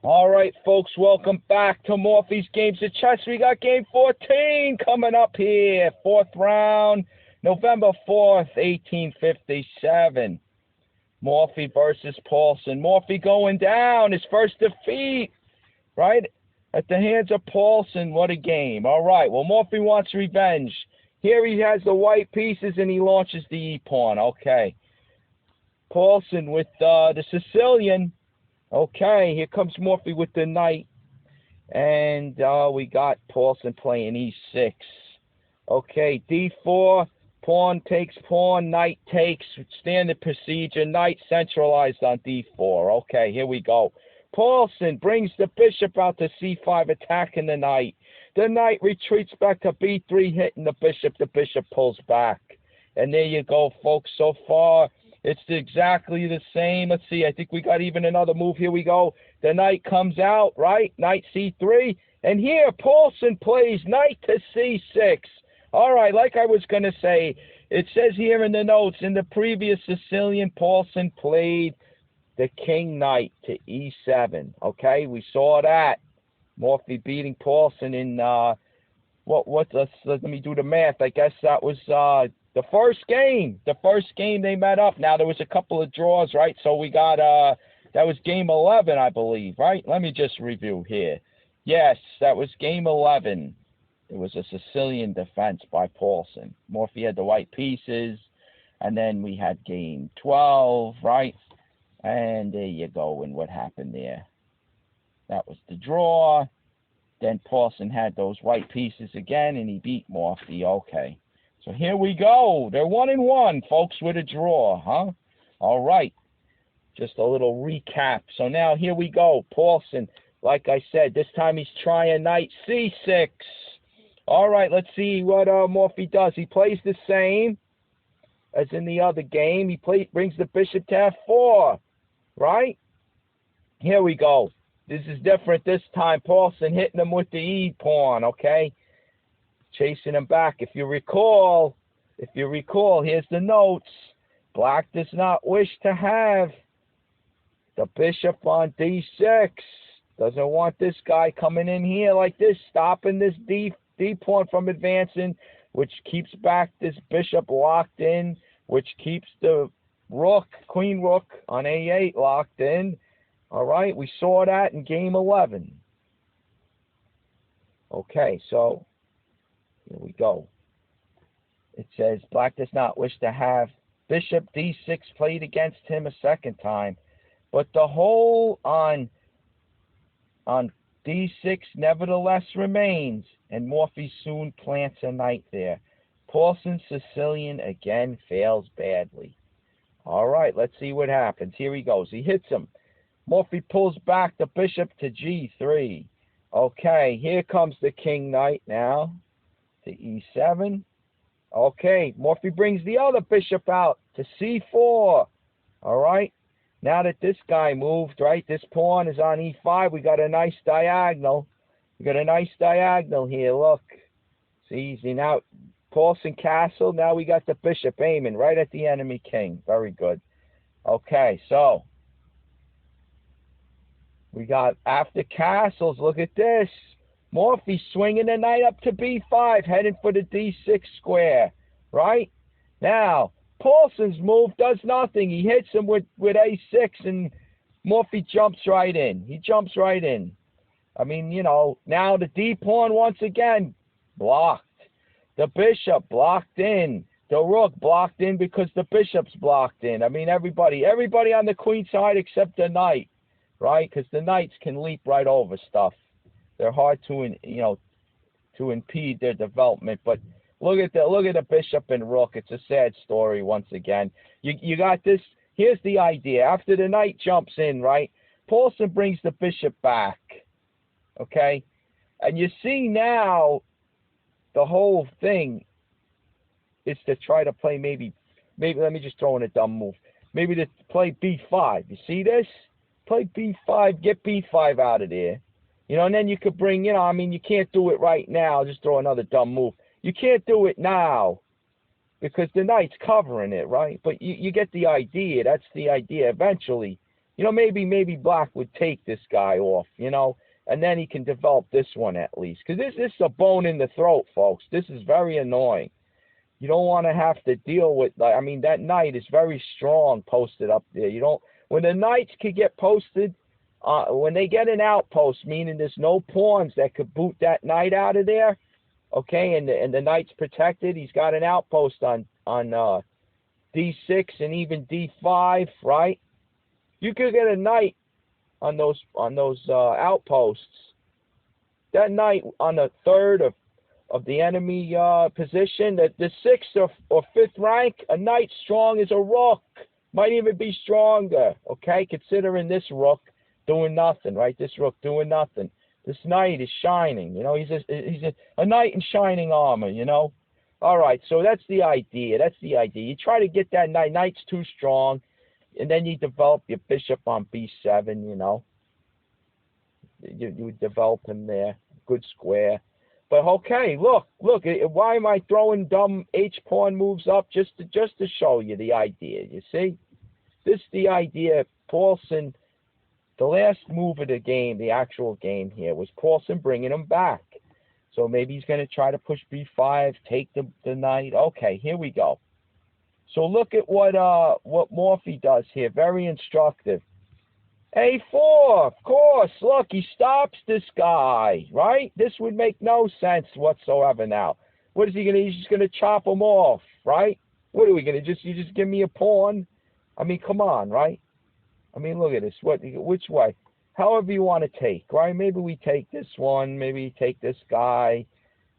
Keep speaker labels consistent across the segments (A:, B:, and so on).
A: All right, folks, welcome back to Morphy's Games of Chess. We got game 14 coming up here. Fourth round, November 4th, 1857. Morphy versus Paulson. Morphy going down. His first defeat, right, at the hands of Paulson. What a game. All right, well, Morphy wants revenge. Here he has the white pieces, and he launches the E-pawn. Okay. Paulson with the Sicilian. Okay, here comes Morphy with the knight. And we got Paulson playing E6. Okay, D4, pawn takes pawn, knight takes, standard procedure, knight centralized on D4. Okay, here we go. Paulson brings the bishop out to C5, attacking the knight. The knight retreats back to B3, hitting the bishop pulls back. And there you go, folks, so far. It's exactly the same. Let's see. I think we got even another move. Here we go. The knight comes out, right? Knight C3. And here, Paulson plays knight to C6. All right, like I was going to say, it says here in the notes, in the previous Sicilian, Paulson played the king knight to E7. Okay, we saw that. Morphy beating Paulson in, let me do the math. I guess that was... the first game they met up. Now, there was a couple of draws, right? So we got, that was game 11, I believe, right? Let me just review here. Yes, that was game 11. It was a Sicilian defense by Paulson. Morphy had the white pieces, and then we had game 12, right? And there you go, and what happened there. That was the draw. Then Paulson had those white pieces again, and he beat Morphy. Okay. So here we go. They're 1-1, folks, with a draw, huh? All right. Just a little recap. So now here we go. Paulson, like I said, this time he's trying knight C6. All right, let's see what Morphy does. He plays the same as in the other game. He brings the bishop to F4, right? Here we go. This is different this time. Paulson hitting him with the E-pawn, okay? Chasing him back. If you recall, here's the notes. Black does not wish to have the bishop on D6. Doesn't want this guy coming in here like this, stopping this D pawn from advancing, which keeps back this bishop locked in, which keeps the rook, queen rook on A8 locked in. All right, we saw that in game 11. Okay, so here we go. It says, Black does not wish to have bishop D6 played against him a second time, but the hold on D6 nevertheless remains, and Morphy soon plants a knight there. Paulson Sicilian again fails badly. All right, let's see what happens. Here he goes. He hits him. Morphy pulls back the bishop to G3. Okay, here comes the king knight now to E7. Okay, Morphy brings the other bishop out to C4. All right, now that this guy moved, right, this pawn is on E5. We got a nice diagonal. We got a nice diagonal here, look. See, now Paulson castle. Now we got the bishop aiming right at the enemy king. Very good. Okay, so we got after castles. Look at this. Morphy swinging the knight up to B5, heading for the D6 square, right? Now, Paulson's move does nothing. He hits him with A6, and Morphy jumps right in. He jumps right in. I mean, you know, now the D pawn once again blocked. The bishop blocked in. The rook blocked in because the bishop's blocked in. I mean, everybody on the queen side except the knight, right? Because the knights can leap right over stuff. They're hard to, to impede their development. But look at the bishop and rook. It's a sad story once again. You got this. Here's the idea. After the knight jumps in, right, Paulson brings the bishop back. Okay, and you see now the whole thing is to try to play maybe let me just throw in a dumb move. Maybe to play B5. You see this? Play B5. Get B5 out of there. And then you could bring, you can't do it right now. I'll just throw another dumb move. You can't do it now because the knight's covering it, right? But you get the idea. That's the idea. Eventually, You know, maybe black would take this guy off, you know, and then he can develop this one at least. Because this is a bone in the throat, folks. This is very annoying. You don't want to have to deal with, like, I mean, that knight is very strong posted up there. You don't, when the knights could get posted, when they get an outpost, meaning there's no pawns that could boot that knight out of there, okay, and the knight's protected, he's got an outpost on D6 and even D5, right? You could get a knight on those outposts. That knight on the third of the enemy position, the sixth or fifth rank, a knight strong as a rook, might even be stronger, okay, considering this rook doing nothing, right? This rook doing nothing. This knight is shining, you know, he's a knight in shining armor, you know. All right, so that's the idea. That's the idea. You try to get that knight. Knight's too strong, and then you develop your bishop on B7, you know. You develop him there. Good square. But, okay, look. Why am I throwing dumb H-pawn moves up? Just to show you the idea, you see? This is the idea. Paulson, the last move of the game, the actual game here, was Paulson bringing him back. So maybe he's going to try to push B5, take the knight. Okay, here we go. So look at what Morphy does here. Very instructive. A4, of course. Look, he stops this guy, right? This would make no sense whatsoever now. What is he going to, he's just going to chop him off, right? What are we going to, you just give me a pawn? I mean, come on, right? I mean, look at this. Which way? However you want to take, right? Maybe we take this one. Maybe take this guy.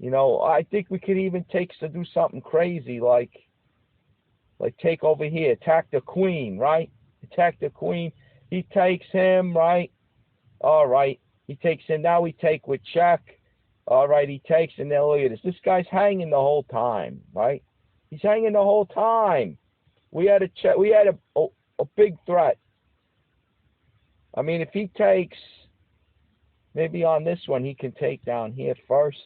A: You know, I think we could even do something crazy like take over here, attack the queen, right? Attack the queen. He takes him, right? All right. He takes him. Now we take with check. All right. He takes, and then look at this. This guy's hanging the whole time, right? He's hanging the whole time. We had a check. We had a big threat. I mean, if he takes, maybe on this one, he can take down here first.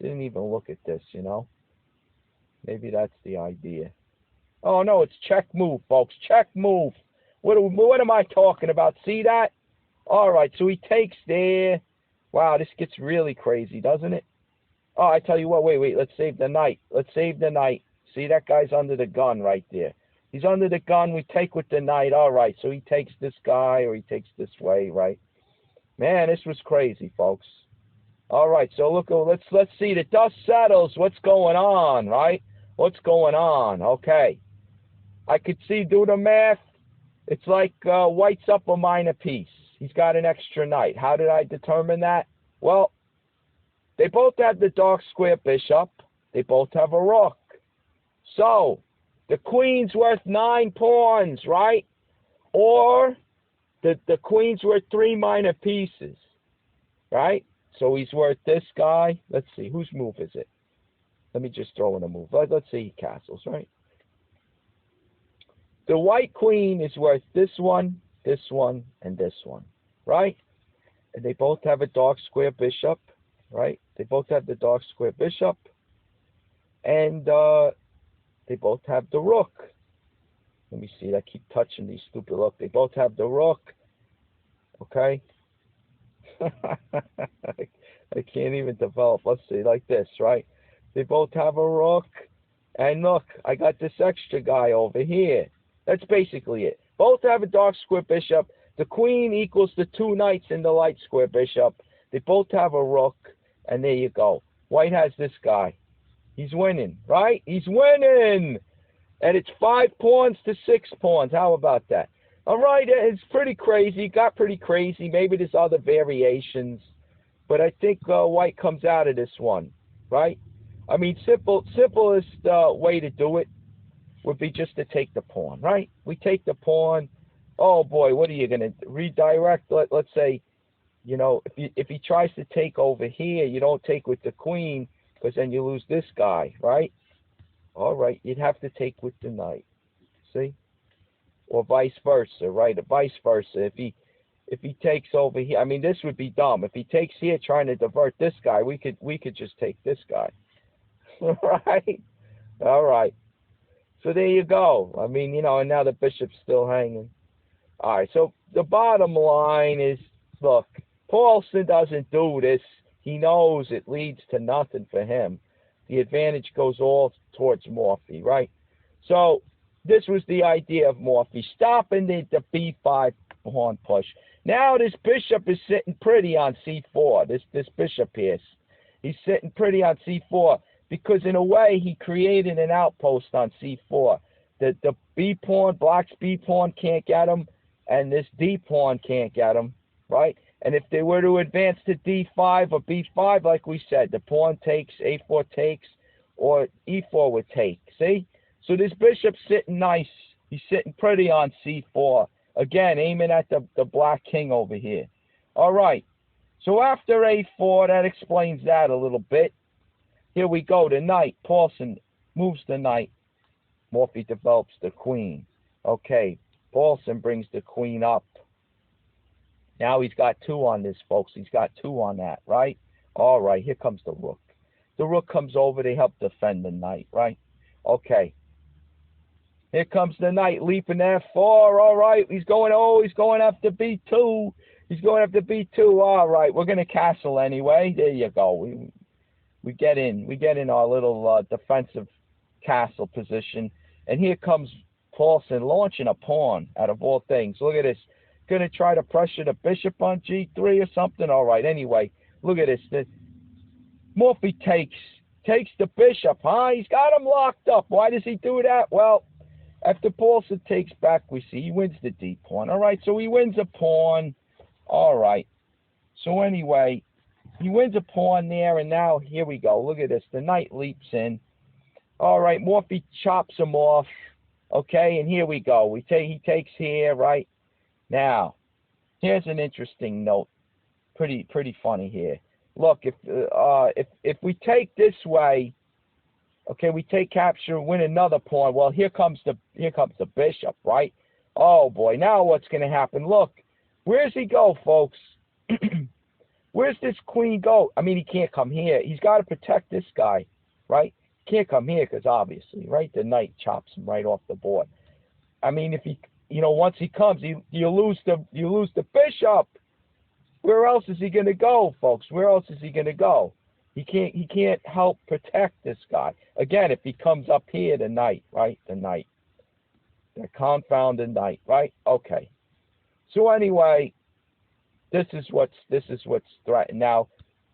A: Didn't even look at this, you know. Maybe that's the idea. Oh, no, it's check move, folks. Check move. What am I talking about? See that? All right, so he takes there. Wow, this gets really crazy, doesn't it? Oh, I tell you what, wait. Let's save the knight. Let's save the knight. See, that guy's under the gun right there. He's under the gun. We take with the knight. All right, so he takes this guy or he takes this way, right? Man, this was crazy, folks. All right, so look, let's see. The dust settles. What's going on, right? What's going on? Okay. I could see, do the math. It's like white's up a minor piece. He's got an extra knight. How did I determine that? Well, they both have the dark square bishop. They both have a rook. So, the queen's worth 9 pawns, right? Or the queen's worth 3 minor pieces, right? So he's worth this guy. Let's see, whose move is it? Let me just throw in a move. Let's see, castles, right? The white queen is worth this one, and this one, right? And they both have a dark square bishop, right? They both have the dark square bishop. And they both have the rook. Let me see. I keep touching these stupid rook. They both have the rook. Okay? I can't even develop. Let's see, like this, right? They both have a rook. And look, I got this extra guy over here. That's basically it. Both have a dark square bishop. The queen equals the 2 knights in the light square bishop. They both have a rook. And there you go. White has this guy. He's winning, right? He's winning. And it's 5 pawns to 6 pawns. How about that? All right, it's pretty crazy. Got pretty crazy. Maybe there's other variations. But I think white comes out of this one, right? I mean, simplest way to do it would be just to take the pawn, right? We take the pawn. Oh, boy, what are you going to redirect? Let's say, you know, if he tries to take over here, you don't take with the queen because then you lose this guy, right? All right, you'd have to take with the knight, see? Or vice versa, right? Or vice versa. If he takes over here, I mean, this would be dumb. If he takes here trying to divert this guy, we could just take this guy, right? All right. So there you go. I mean, you know, and now the bishop's still hanging. All right, so the bottom line is, look, Paulson doesn't do this. He knows it leads to nothing for him. The advantage goes all towards Morphy, right? So this was the idea of Morphy, stopping the b5 pawn push. Now this bishop is sitting pretty on c4. This bishop here, he's sitting pretty on c4 because in a way he created an outpost on c4. The b pawn, black's b pawn can't get him, and this d pawn can't get him, right? And if they were to advance to d5 or b5, like we said, the pawn takes, a4 takes, or e4 would take. See? So this bishop's sitting nice. He's sitting pretty on c4. Again, aiming at the black king over here. All right. So after a4, that explains that a little bit. Here we go. The knight. Paulson moves the knight. Morphy develops the queen. Okay. Paulson brings the queen up. Now he's got 2 on this, folks. He's got 2 on that, right? All right. Here comes the rook. The rook comes over. They help defend the knight, right? Okay. Here comes the knight leaping F4. All right, he's going after B2. He's going after B2. All right, we're going to castle anyway. There you go. We get in our little defensive castle position. And here comes Paulson launching a pawn out of all things. Look at this. Going to try to pressure the bishop on G3 or something. All right, anyway, look at this. Morphy takes the bishop, huh? He's got him locked up. Why does he do that? Well, after Paulson takes back, we see he wins the d pawn. All right, so he wins a pawn. All right. So anyway, he wins a pawn there, and now here we go. Look at this. The knight leaps in. All right, Morphy chops him off. Okay, and here we go. He takes here, right? Now, here's an interesting note. Pretty funny here. Look, if we take this way, okay, we take capture, win another pawn. Well, here comes the bishop, right? Oh boy, now what's going to happen? Look, where's he go, folks? Where's this queen go? I mean, he can't come here. He's got to protect this guy, right? He can't come here because obviously, right? The knight chops him right off the board. I mean, if he, once he comes, you lose the bishop. Where else is he going to go, folks? Where else is he going to go? He can't help protect this guy. Again, if he comes up here, the knight, right? The knight. The confounded knight, right? Okay. So anyway, this is what's threatened. Now,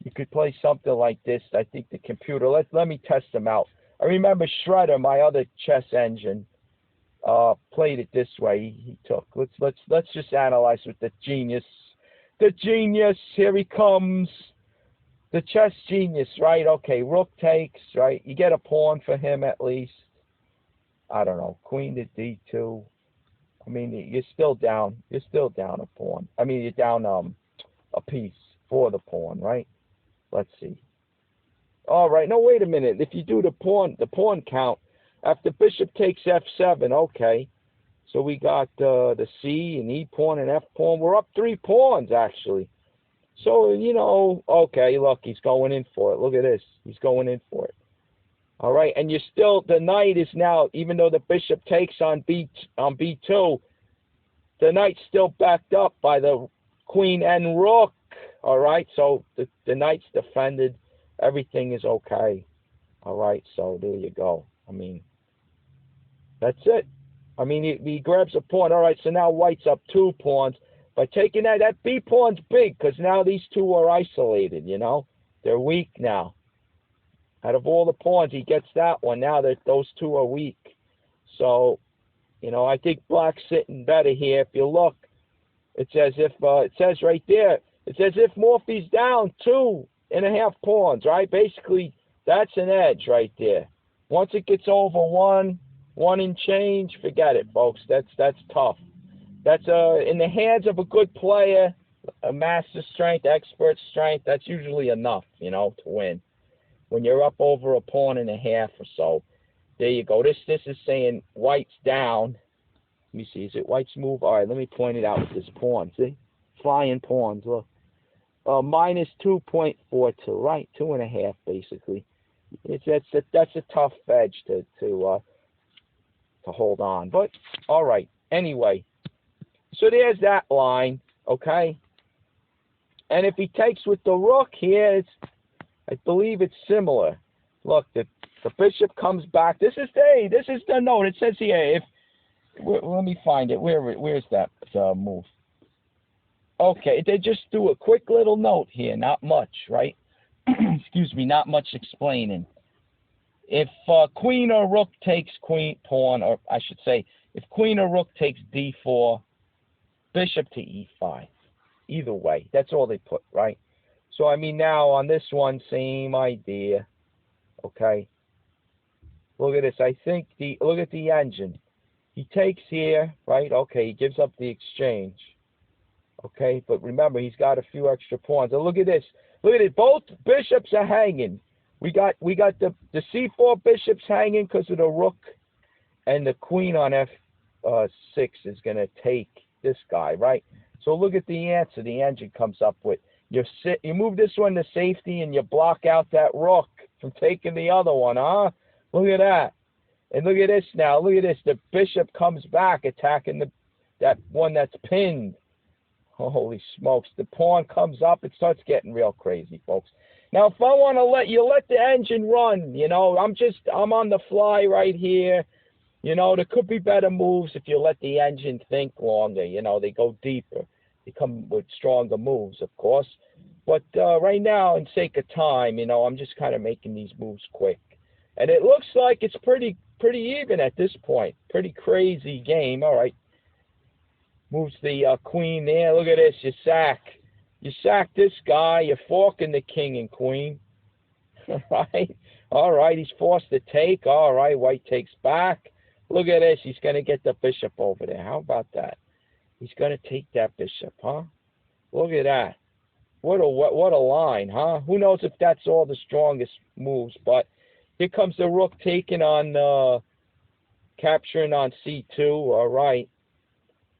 A: you could play something like this. I think the computer, let me test them out. I remember Shredder, my other chess engine, played it this way. He took. Let's just analyze with the genius. The genius, here he comes. The chess genius, right? Okay, rook takes, right? You get a pawn for him at least. I don't know, queen to d2. I mean, you're still down a pawn. I mean, you're down a piece for the pawn, right? Let's see. All right, no, wait a minute. If you do the pawn count, after bishop takes f7, okay. So we got the C and E pawn and F pawn. We're up 3 pawns, actually. So, okay, look, he's going in for it. Look at this. He's going in for it. All right, and you're still, the knight is now, even though the bishop takes on B2, the knight's still backed up by the queen and rook. All right, so the knight's defended. Everything is okay. All right, so there you go. I mean, that's it. I mean, he grabs a pawn. All right, so now white's up 2 pawns. By taking that B pawn's big because now these 2 are isolated, They're weak now. Out of all the pawns, he gets that one. Now that those 2 are weak. So, I think black's sitting better here. If you look, it's as if, it says right there, it's as if Morphy's down 2.5 pawns, right? Basically, that's an edge right there. Once it gets over 1 and change, forget it, folks. That's tough. That's in the hands of a good player, a master strength, expert strength. That's usually enough, to win. When you're up over a pawn and a half or so, there you go. This is saying white's down. Let me see. Is it white's move? All right. Let me point it out with this pawn. See, flying pawns. Look, minus 2.42. Right, 2.5 basically. That's a tough edge to hold on. But all right. Anyway. So there's that line, okay? And if he takes with the rook here, I believe it's similar. Look, the bishop comes back. This is the note. It says here, let me find it. Where's that move? Okay, they just do a quick little note here, not much, right? Excuse me, not much explaining. If queen or rook takes pawn, or I should say, if queen or rook takes d4, bishop to e5. Either way, that's all they put, right? So I mean, now on this one, same idea. Okay. Look at this. I think look at the engine. He takes here, right? Okay, he gives up the exchange. Okay, but remember, he's got a few extra pawns. And look at this. Look at it. Both bishops are hanging. We got the c4 bishops hanging because of the rook, and the queen on f6 is going to take this guy, right? So look at the answer the engine comes up with. You move this one to safety, and you block out that rook from taking the other one, huh? Look at that. And look at this now. Look at this. The bishop comes back attacking that one that's pinned. Holy smokes. The pawn comes up. It starts getting real crazy, folks. Now, if I want to let the engine run, you know, I'm on the fly right here. You know, there could be better moves if you let the engine think longer. You know, they go deeper. They come with stronger moves, of course. But right now, in sake of time, you know, I'm just kind of making these moves quick. And it looks like it's pretty even at this point. Pretty crazy game. All right. Moves the queen there. Look at this. You sack this guy. You're forking the king and queen. Right? All right. He's forced to take. All right. White takes back. Look at this. He's going to get the bishop over there. How about that? He's going to take that bishop, huh? Look at that. What a line, huh? Who knows if that's all the strongest moves, but here comes the rook taking on, capturing on c2. All right.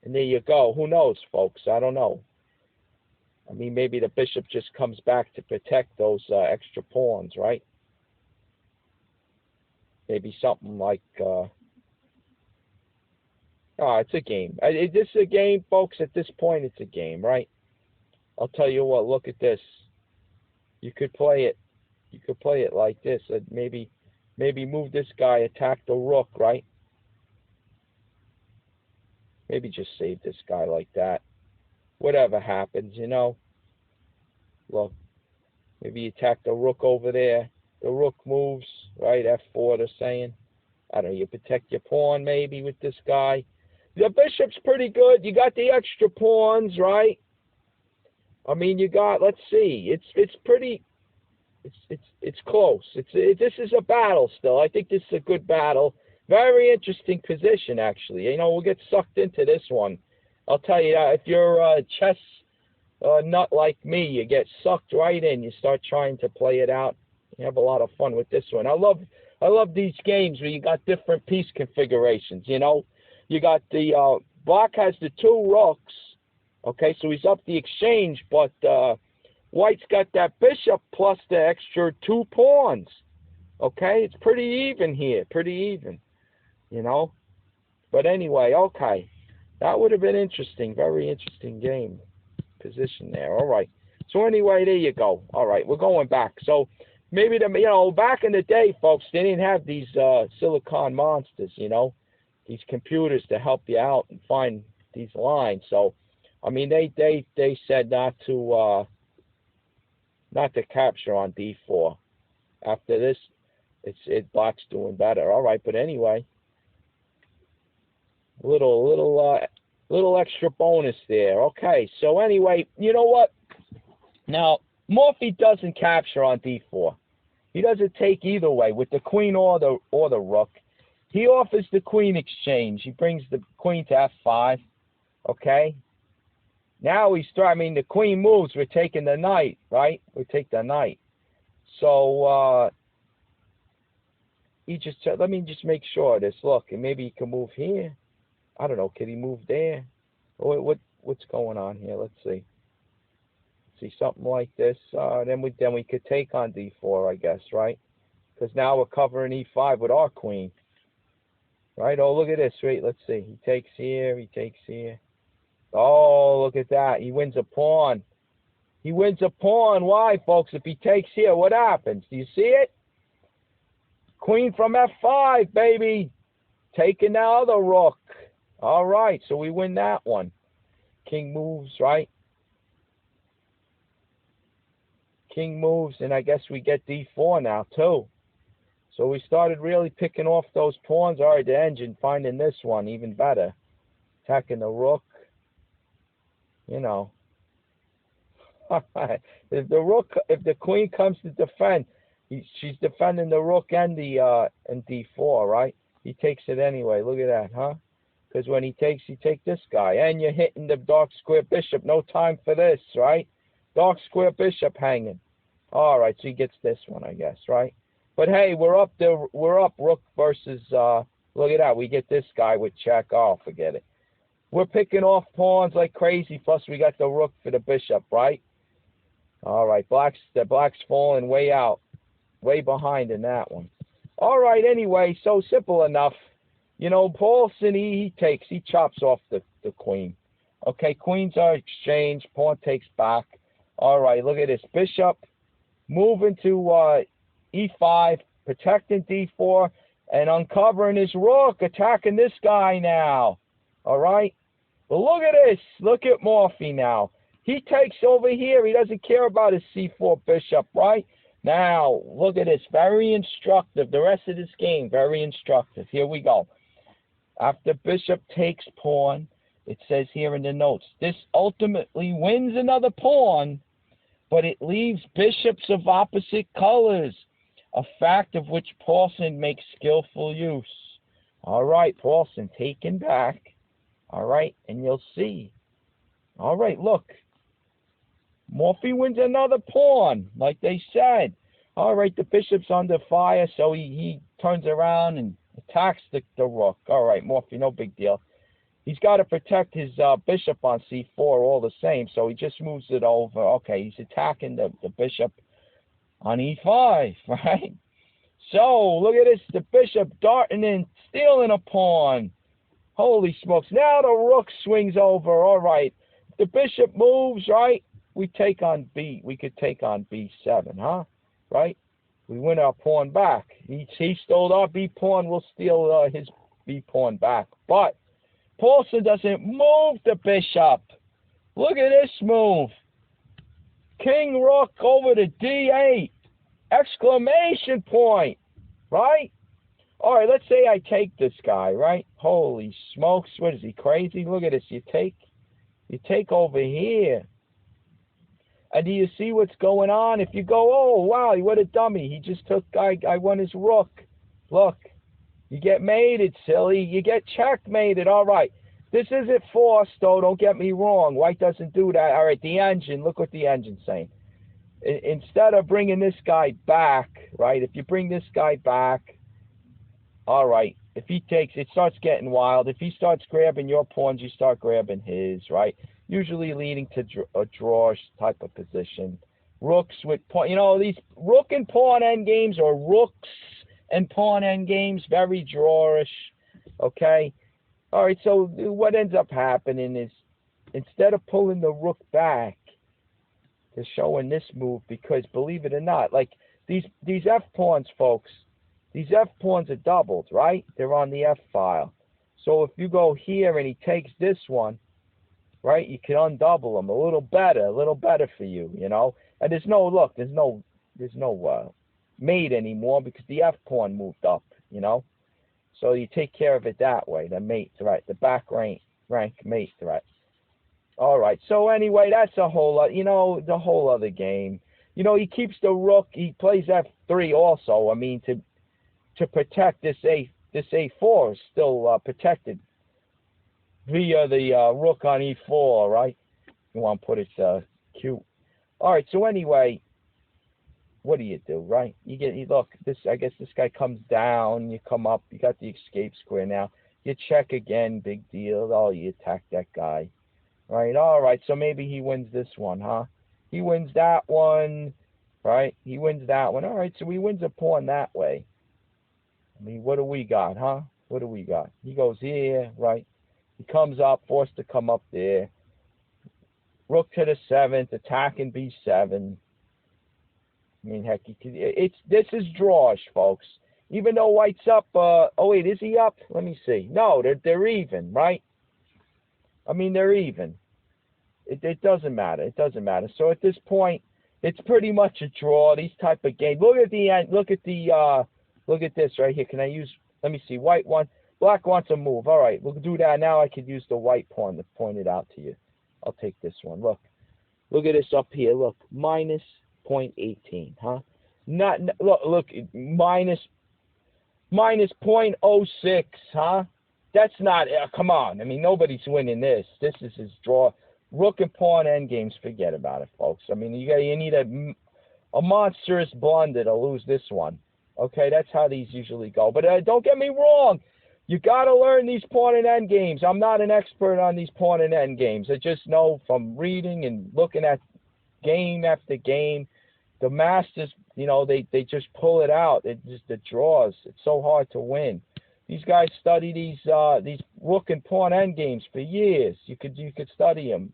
A: And there you go. Who knows, folks? I don't know. I mean, maybe the bishop just comes back to protect those extra pawns, right? Maybe something like... it's a game. This is a game, folks. At this point, it's a game, right? I'll tell you what. Look at this. You could play it. You could play it like this. Maybe move this guy, attack the rook, right? Maybe just save this guy like that. Whatever happens, you know. Look, maybe attack the rook over there. The rook moves, right? F4, they're saying. I don't know, you protect your pawn maybe with this guy. The bishop's pretty good. You got the extra pawns, right? I mean, you got, let's see. It's pretty, it's close. This is a battle still. I think this is a good battle. Very interesting position, actually. You know, we'll get sucked into this one. I'll tell you that. If you're a chess nut like me, you get sucked right in. You start trying to play it out. You have a lot of fun with this one. I love these games where you got different piece configurations, you know. You got the, black has the two rooks, okay, so he's up the exchange, but white's got that bishop plus the extra two pawns, okay. It's pretty even here, pretty even. You know, but anyway, okay, that would have been interesting, very interesting game position there. All right, so anyway, there you go. All right, we're going back. So maybe back in the day, folks, they didn't have these silicon monsters, you know, these computers to help you out and find these lines. So, I mean, they said not to capture on d4. After this, black's doing better. All right, but anyway. Little extra bonus there. Okay, so anyway, you know what? Now, Morphy doesn't capture on d4. He doesn't take either way with the queen or the rook. He offers the queen exchange. He brings the queen to f5. Okay. Now the queen moves. We're taking the knight, right? We take the knight. So let me just make sure of this. Look, and maybe he can move here. I don't know. Can he move there? What's going on here? Let's see. See something like this. Then we could take on d4, I guess, right? Because now we're covering e5 with our queen, right? Oh, look at this. Wait, let's see. He takes here. He takes here. Oh, look at that. He wins a pawn. He wins a pawn. Why, folks? If he takes here, what happens? Do you see it? Queen from F5, baby. Taking now the rook. All right, so we win that one. King moves, right? King moves, and I guess we get D4 now, too. So we started really picking off those pawns. All right, the engine finding this one even better. Attacking the rook. You know. If the queen comes to defend, she's defending the rook and the and D4, right? He takes it anyway. Look at that, huh? Because when he takes, you take this guy, and you're hitting the dark square bishop. No time for this, right? Dark square bishop hanging. All right, so he gets this one, I guess, right? But hey, we're up there. We're up rook versus. Look at that. We get this guy with check. Oh, forget it. We're picking off pawns like crazy. Plus, we got the rook for the bishop, right? All right, the black's falling way out, way behind in that one. All right, anyway, so simple enough. You know, Paulson, he chops off the queen. Okay, queens are exchanged. Pawn takes back. All right, look at this. Bishop moving to E5, protecting D4, and uncovering his rook, attacking this guy now. All right? Well, look at this. Look at Morphy now. He takes over here. He doesn't care about his C4 bishop, right? Now, look at this. Very instructive. The rest of this game, very instructive. Here we go. After bishop takes pawn, it says here in the notes, this ultimately wins another pawn, but it leaves bishops of opposite colors, a fact of which Paulson makes skillful use. All right, Paulson taken back. All right, and you'll see. All right, look. Morphy wins another pawn, like they said. All right, the bishop's under fire, so he turns around and attacks the rook. All right, Morphy, no big deal. He's got to protect his bishop on C4 all the same, so he just moves it over. Okay, he's attacking the bishop on E5, right? So, look at this, the bishop darting in, stealing a pawn. Holy smokes, now the rook swings over. All right, the bishop moves, right? We could take on B7, huh? Right? We win our pawn back. He stole our B pawn. We'll steal his B pawn back. But Paulson doesn't move the bishop. Look at this move. King rook over to D8. Exclamation point. Right? All right, let's say I take this guy, right? Holy smokes. What is he, crazy? Look at this. You take over here. And do you see what's going on? If you go, oh, wow, what a dummy. He just took, I won his rook. Look, you get mated, silly. You get checkmated. All right. This isn't forced, though. Don't get me wrong. White doesn't do that. All right, the engine. Look what the engine's saying. Instead of bringing this guy back, right, if you bring this guy back, all right, if he takes, it starts getting wild. If he starts grabbing your pawns, you start grabbing his, right? Usually leading to a draw type of position. Rooks with pawn, you know, these rook and pawn end games, or rooks and pawn end games, very drawish, okay? All right, so what ends up happening is, instead of pulling the rook back, they're showing this move, because believe it or not, like these F pawns, folks, these F pawns are doubled, right? They're on the F file. So if you go here and he takes this one, right, you can undouble them a little better for you, you know. And there's no mate anymore, because the F pawn moved up, you know. So you take care of it that way, the mate threat, the back rank mate threat. All right, so anyway, that's a whole other, you know, the whole other game. You know, he keeps the rook, he plays F3 also, I mean, to protect this A4 is still protected via the rook on E4, right? You want to put it cute. All right, so anyway, what do you do, right? Look, I guess this guy comes down, you come up, you got the escape square now. You check again, big deal. Oh, you attack that guy. Right, all right, so maybe he wins this one, huh? He wins that one, right? He wins that one. All right, so he wins a pawn that way. I mean, what do we got, huh? What do we got? He goes here, right? He comes up, forced to come up there. Rook to the 7th, attacking B7. I mean, heck, this is drawish, folks. Even though White's up, oh wait, is he up? Let me see. No, they're even, right? I mean, they're even. It doesn't matter. It doesn't matter. So at this point, it's pretty much a draw. These type of games. Look at the end. Look at this right here. Can I use? Let me see. Black wants a move. All right, we'll do that. Now I could use the white pawn to point it out to you. I'll take this one. Look at this up here. Look, minus 0.18, huh? Look, minus 0.06, huh? That's not, come on. I mean, nobody's winning this. This is his draw. Rook and pawn endgames, forget about it, folks. I mean, you need a monstrous blunder to lose this one. Okay, that's how these usually go. But don't get me wrong. You got to learn these pawn and end games. I'm not an expert on these pawn and end games. I just know from reading and looking at game after game, the masters, you know, they just pull it out. It just the draws. It's so hard to win. These guys study these rook and pawn end games for years. You could study them.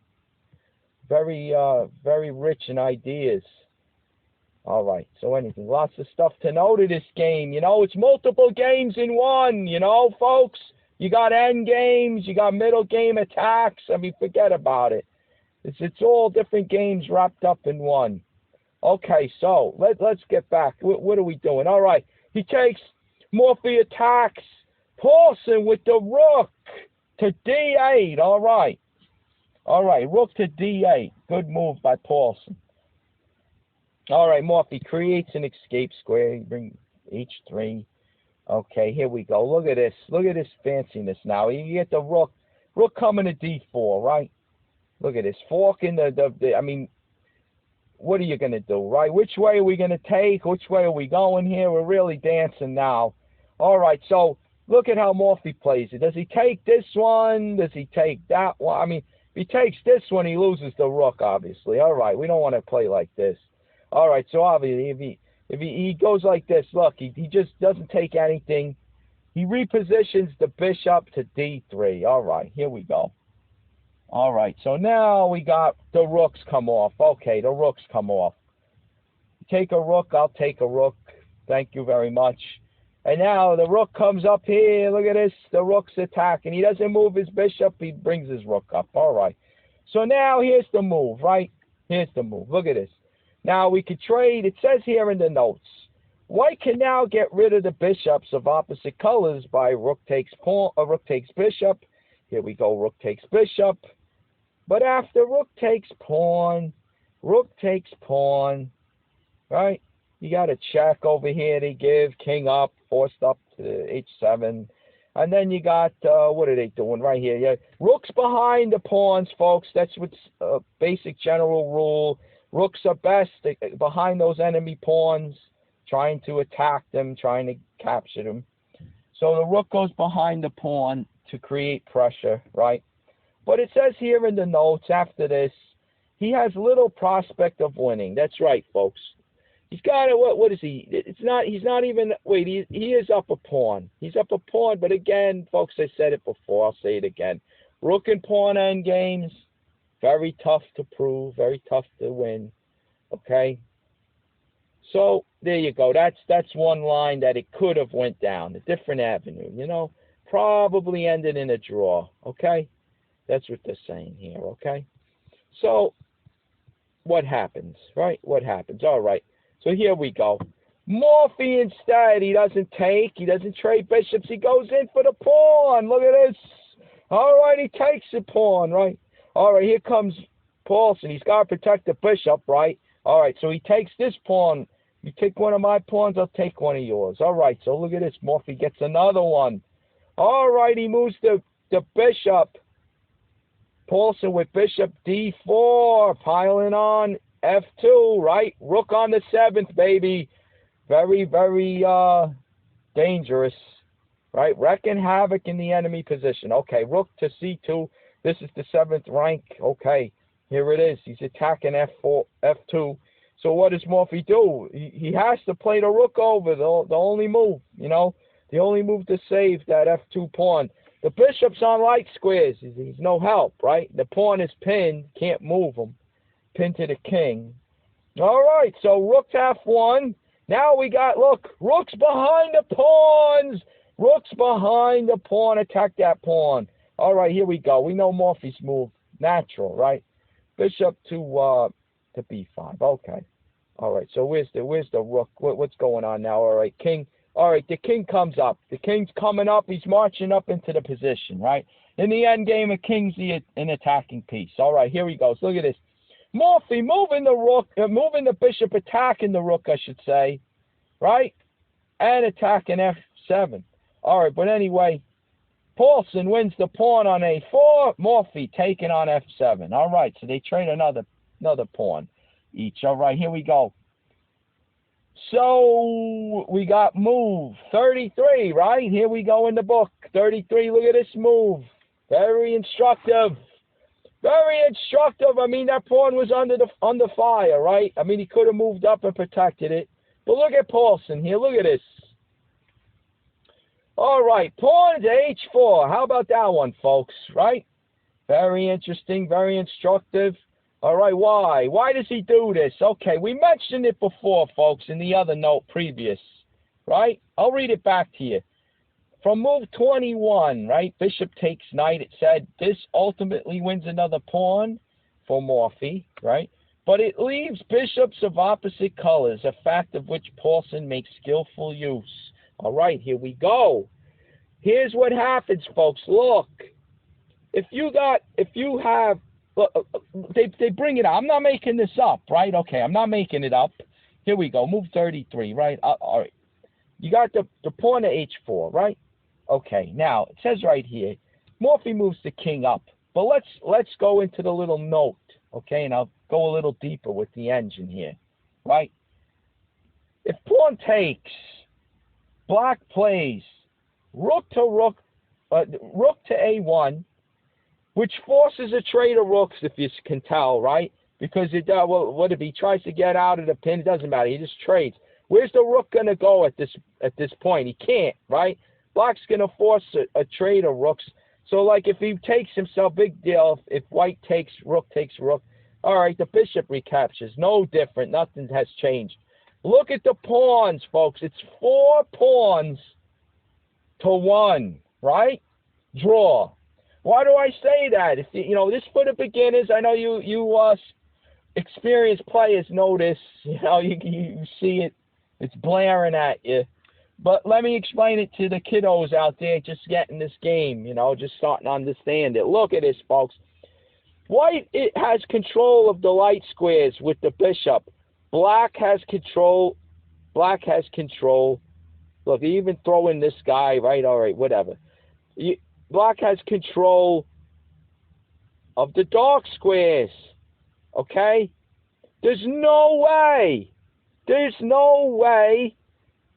A: Very rich in ideas. All right. So anything, lots of stuff to know to this game. You know, it's multiple games in one. You know, folks. You got end games. You got middle game attacks. I mean, forget about it. It's all different games wrapped up in one. Okay, so let's get back. What are we doing? All right. He takes. Morphy attacks. Paulson with the rook to D8. All right. Rook to D8. Good move by Paulson. All right, Morphy creates an escape square. You bring H3. Okay, here we go. Look at this. Look at this fanciness now. You get the rook. Rook coming to D4, right? Look at this. Forking I mean, what are you going to do, right? Which way are we going to take? Which way are we going here? We're really dancing now. All right, so look at how Morphy plays it. Does he take this one? Does he take that one? I mean, if he takes this one, he loses the rook, obviously. All right, we don't want to play like this. All right, so obviously, if he goes like this, look, he just doesn't take anything. He repositions the bishop to D3. All right, here we go. All right, so now we got the rooks come off. Okay, the rooks come off. Take a rook, I'll take a rook. Thank you very much. And now the rook comes up here. Look at this. The rook's attacking. He doesn't move his bishop. He brings his rook up. All right. So now here's the move, right? Here's the move. Look at this. Now we could trade. It says here in the notes, White can now get rid of the bishops of opposite colors by rook takes pawn, rook takes bishop. Here we go. Rook takes bishop. But after rook takes pawn, right? You got a check over here. They give king up, forced up to H7. And then you got, what are they doing right here? Yeah, rooks behind the pawns, folks. That's what's basic general rule. Rooks are best behind those enemy pawns, trying to attack them, trying to capture them. So the rook goes behind the pawn to create pressure, right? But it says here in the notes after this, he has little prospect of winning. That's right, folks. He's got a, what is he? He's not even, wait, he is up a pawn. He's up a pawn, but again, folks, I said it before, I'll say it again. Rook and pawn end games, very tough to prove, very tough to win, okay? So, there you go. That's one line that it could have went down, a different avenue, you know? Probably ended in a draw, okay? That's what they're saying here, okay? So, what happens, right? What happens? All right. So here we go. Morphy instead, he doesn't take, he doesn't trade bishops, he goes in for the pawn. Look at this. All right, he takes the pawn, right? All right, here comes Paulson. He's got to protect the bishop, right? All right, so he takes this pawn. You take one of my pawns, I'll take one of yours. All right, so look at this. Morphy gets another one. All right, he moves the bishop. Paulson with bishop D4, piling on F2, right? Rook on the 7th, baby. Very, very dangerous, right? Wrecking havoc in the enemy position. Okay, rook to C2. This is the 7th rank. Okay, here it is. He's attacking F4, F2. So what does Morphy do? He has to play the rook over, the only move, you know? The only move to save that F2 pawn. The bishop's on light squares. He's no help, right? The pawn is pinned. Can't move him. Pinned to the king. All right, so rook to f1. Now we got, look, rook's behind the pawns. Rook's behind the pawn. Attack that pawn. All right, here we go. We know Morphy's move. Natural, right? Bishop to b5. Okay. All right, so where's the rook? What's going on now? All right, king. All right, the king comes up. The king's coming up. He's marching up into the position, right? In the end game, a king's an attacking piece. All right, here he goes. Look at this. Morphy moving the rook, moving the bishop, attacking the rook, I should say, right? And attacking f7. All right, but anyway, Paulson wins the pawn on a4. Morphy taking on f7. All right, so they trade another pawn each. All right, here we go. So we got move 33, right? Here we go in the book. 33, look at this move. Very instructive. Very instructive. I mean, that pawn was under fire, right? I mean, he could have moved up and protected it. But look at Paulson here. Look at this. All right, pawn to h4. How about that one, folks, right? Very interesting, very instructive. All right, why? Why does he do this? Okay, we mentioned it before, folks, in the other note previous, right? I'll read it back to you. From move 21, right, bishop takes knight, it said this ultimately wins another pawn for Morphy, right? But it leaves bishops of opposite colors, a fact of which Paulson makes skillful use. All right, here we go. Here's what happens, folks. Look, if you have, they bring it up. I'm not making this up, right? Okay, I'm not making it up. Here we go. Move 33, right? All right. You got the pawn to h4, right? Okay. Now it says right here, Morphy moves the king up. But let's go into the little note, okay? And I'll go a little deeper with the engine here, right? If pawn takes, black plays rook to a1. Which forces a trade of rooks, if you can tell, right? Because what if he tries to get out of the pin? It doesn't matter. He just trades. Where's the rook going to go at this point? He can't, right? Black's going to force a trade of rooks. So, like, if he takes himself, big deal. If white takes rook, all right, the bishop recaptures. No different. Nothing has changed. Look at the pawns, folks. It's 4 pawns to 1, right? Draw. Why do I say that? If this for the beginners. I know you experienced players know this. You see it. It's blaring at you. But let me explain it to the kiddos out there just getting this game. Just starting to understand it. Look at this, folks. White has control of the light squares with the bishop. Black has control. Look, you even throw in this guy, right? All right, whatever. Black has control of the dark squares, okay? There's no way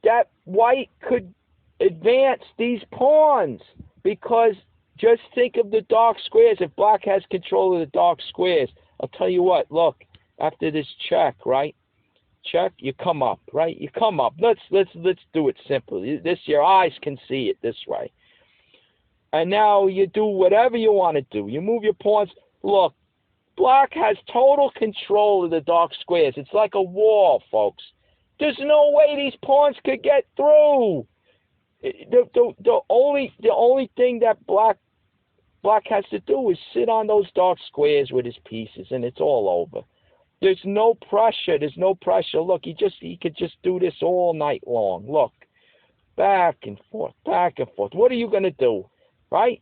A: that white could advance these pawns, because just think of the dark squares. If black has control of the dark squares, I'll tell you what, look, after this check, right? Check, you come up, right? You come up. Let's do it simply. Your eyes can see it this way. And now you do whatever you want to do. You move your pawns. Look, black has total control of the dark squares. It's like a wall, folks. There's no way these pawns could get through. The only thing that black has to do is sit on those dark squares with his pieces, and it's all over. There's no pressure. Look, he could just do this all night long. Look, back and forth. What are you going to do? Right?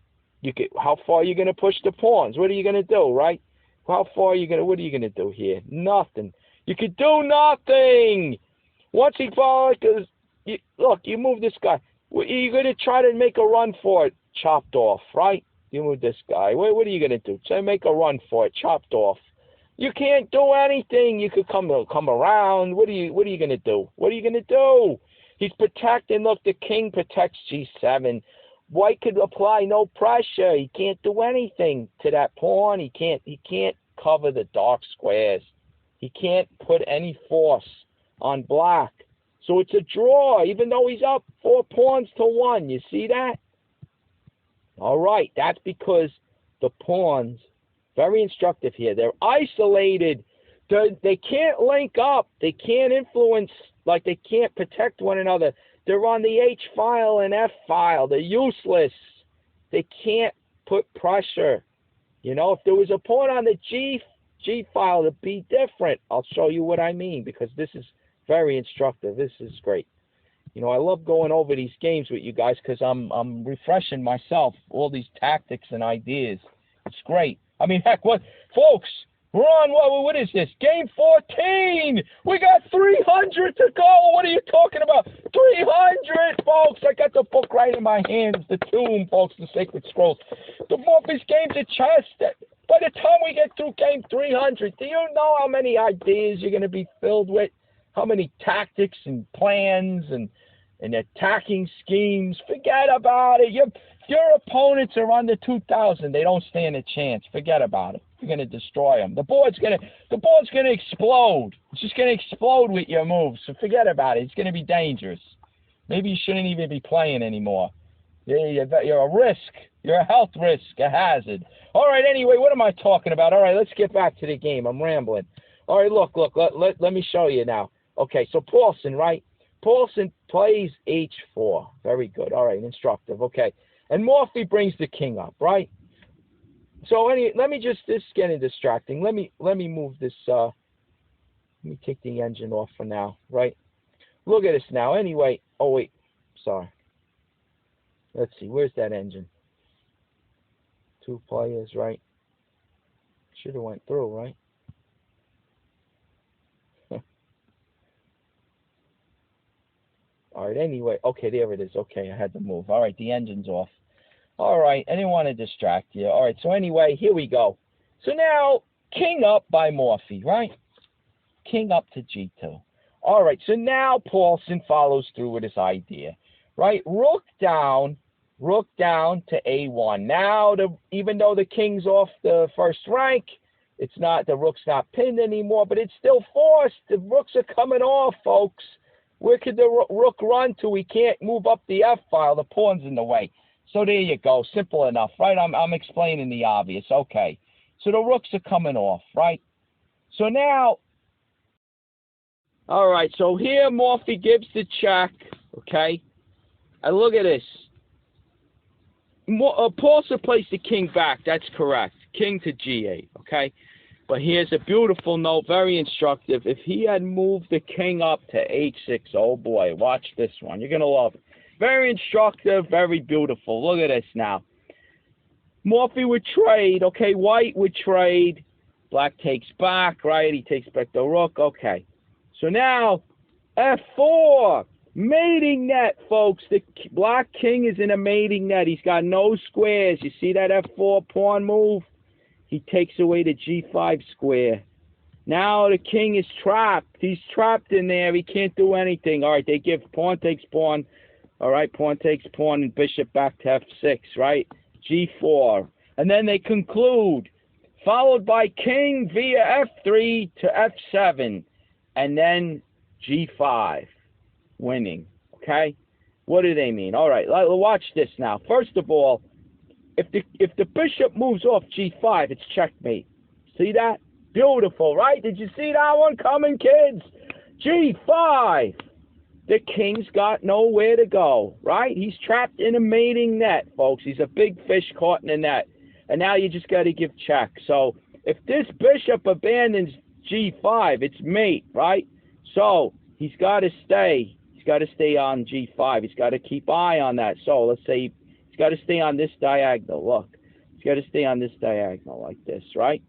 A: How far are you going to push the pawns? What are you going to do, right? What are you going to do here? Nothing. You could do nothing. Once he falls, look, you move this guy. You're going to try to make a run for it, chopped off, right? You move this guy. What are you going to do? Try to make a run for it, chopped off. You can't do anything. You could come around. What are you going to do? What are you going to do? He's protecting. Look, the king protects G7. White could apply no pressure. He can't do anything to that pawn. He can't cover the dark squares. He can't put any force on black. So it's a draw, even though he's up 4 pawns to 1. You see that? All right, that's because the pawns, very instructive here, they're isolated. They can't link up. They can't influence, like they can't protect one another. They're on the H file and F file. They're useless. They can't put pressure. You know, if there was a pawn on the G file, it'd be different. I'll show you what I mean because this is very instructive. This is great. You know, I love going over these games with you guys because I'm refreshing myself, all these tactics and ideas. It's great. I mean, heck, what, folks, we're on, what is this? Game 14. We got 300 to go. What are you talking about? 300, folks. I got the book right in my hands, the tomb, folks, the Sacred Scrolls. The Morphy's Games of Chess. By the time we get through game 300, do you know how many ideas you're going to be filled with? How many tactics and plans and attacking schemes? Forget about it. Your opponents are under 2,000. They don't stand a chance. Forget about it. You're going to destroy them. The board's going to explode. It's just going to explode with your moves. So forget about it. It's going to be dangerous. Maybe you shouldn't even be playing anymore. You're a risk. You're a health risk, a hazard. All right, anyway, what am I talking about? All right, let's get back to the game. I'm rambling. All right, look, let me show you now. Okay, so Paulson, right? Paulson plays H4. Very good. All right, instructive. Okay. And Morphy brings the king up, right? So let me just, this is getting distracting. Let me move this, let me take the engine off for now, right? Look at this now. Anyway, oh wait, sorry. Let's see, where's that engine? 2 players, right? Should have went through, right? All right, anyway, okay, there it is. Okay, I had to move. All right, the engine's off. All right, I didn't want to distract you. All right, so anyway, here we go. So now, king up by Morphy, right? King up to G2. All right, so now Paulson follows through with his idea, right? Rook down to A1. Now, even though the king's off the first rank, it's not, the rook's not pinned anymore, but it's still forced. The rooks are coming off, folks. Where could the rook run to? We can't move up the F file. The pawn's in the way. So there you go. Simple enough, right? I'm explaining the obvious. Okay. So the rooks are coming off, right? So now, all right. So here Morphy gives the check, okay? And look at this. Paulson placed the king back. That's correct. King to G8, okay? But here's a beautiful note, very instructive. If he had moved the king up to H6, oh boy, watch this one. You're going to love it. Very instructive, very beautiful. Look at this now. Morphy would trade, okay? White would trade. Black takes back, right? He takes back the rook, okay. So now, F4, mating net, folks. The black king is in a mating net. He's got no squares. You see that F4 pawn move? He takes away the G5 square. Now the king is trapped. He's trapped in there. He can't do anything. All right, they give pawn takes pawn. All right, pawn takes pawn and bishop back to F6, right? G4. And then they conclude, followed by king via F3 to F7. And then G5, winning, okay? What do they mean? All right, watch this now. First of all, if the bishop moves off G5, it's checkmate. See that? Beautiful, right? Did you see that one coming, kids? G5. The king's got nowhere to go, right? He's trapped in a mating net, folks. He's a big fish caught in a net. And now you just got to give check. So if this bishop abandons G5, it's mate, right? So he's got to stay. He's got to stay on G5. He's got to keep eye on that. So let's say he's got to stay on this diagonal. Look, he's got to stay on this diagonal like this, right?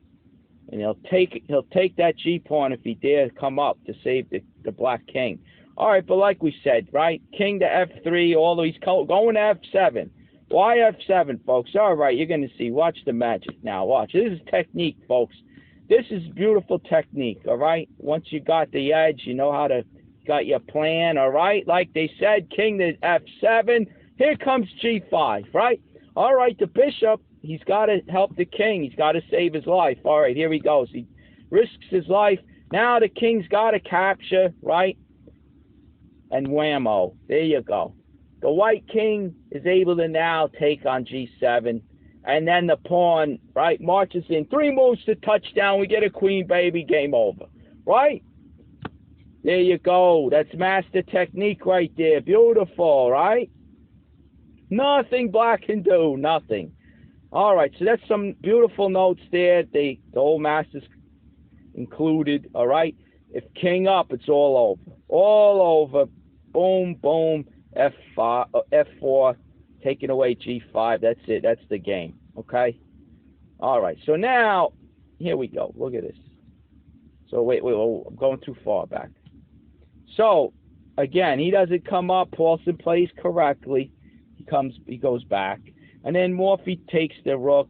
A: And he'll take that G pawn if he dares come up to save the black king. All right, but like we said, right? King to F3, although he's going to F7. Why F7, folks? All right, you're going to see. Watch the magic now. Watch. This is technique, folks. This is beautiful technique, all right? Once you got the edge, you know how to, got your plan, all right? Like they said, king to F7. Here comes G5, right? All right, the bishop, he's got to help the king. He's got to save his life. All right, here he goes. He risks his life. Now the king's got to capture, right? And whammo, there you go. the white king is able to now take on g7. And then the pawn, right, marches in. 3 moves to touchdown. We get a queen, baby. Game over. Right? There you go. That's master technique right there. Beautiful, right? Nothing black can do. Nothing. All right, so that's some beautiful notes there. The old masters included, all right? If king up, it's all over. All over. Boom, boom. F5, F4, taking away G5. That's it. That's the game, okay? All right, so now, here we go. Look at this. So wait, I'm going too far back. So, again, he doesn't come up. Paulson plays correctly. He goes back. And then Morphy takes the rook.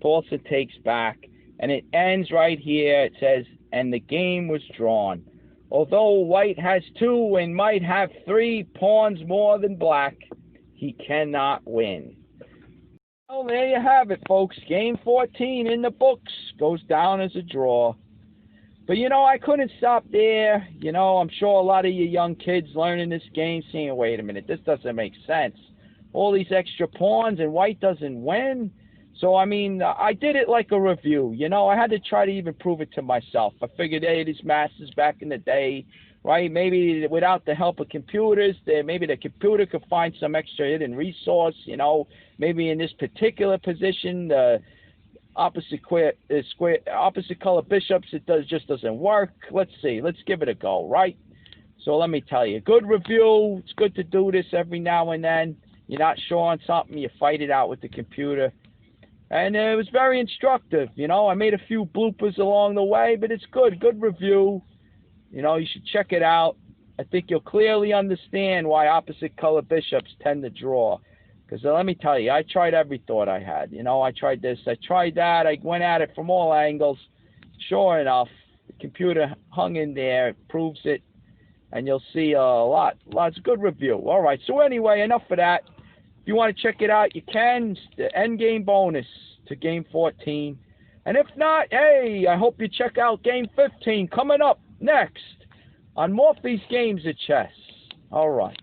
A: Paulson takes back. And it ends right here. It says, and the game was drawn. Although white has 2 and might have 3 pawns more than black, he cannot win. Well, there you have it, folks. Game 14 in the books. Goes down as a draw. But, you know, I couldn't stop there. You know, I'm sure a lot of you young kids learning this game saying, wait a minute, this doesn't make sense. All these extra pawns and white doesn't win. So, I mean, I did it like a review. You know, I had to try to even prove it to myself. I figured, hey, these masters back in the day, right? Maybe without the help of computers, maybe the computer could find some extra hidden resource, you know. Maybe in this particular position, the opposite color bishops, it just doesn't work. Let's see. Let's give it a go, right? So let me tell you, good review. It's good to do this every now and then. You're not sure on something, you fight it out with the computer. And it was very instructive, you know. I made a few bloopers along the way, but it's good. Good review. You know, you should check it out. I think you'll clearly understand why opposite color bishops tend to draw. Because let me tell you, I tried every thought I had. You know, I tried this, I tried that. I went at it from all angles. Sure enough, the computer hung in there. It proves it. And you'll see a lot. It's a good review. All right, so anyway, enough of that. If you want to check it out, you can. It's the endgame bonus to Game 14. And if not, hey, I hope you check out Game 15 coming up next on Morphy's Games of Chess. All right.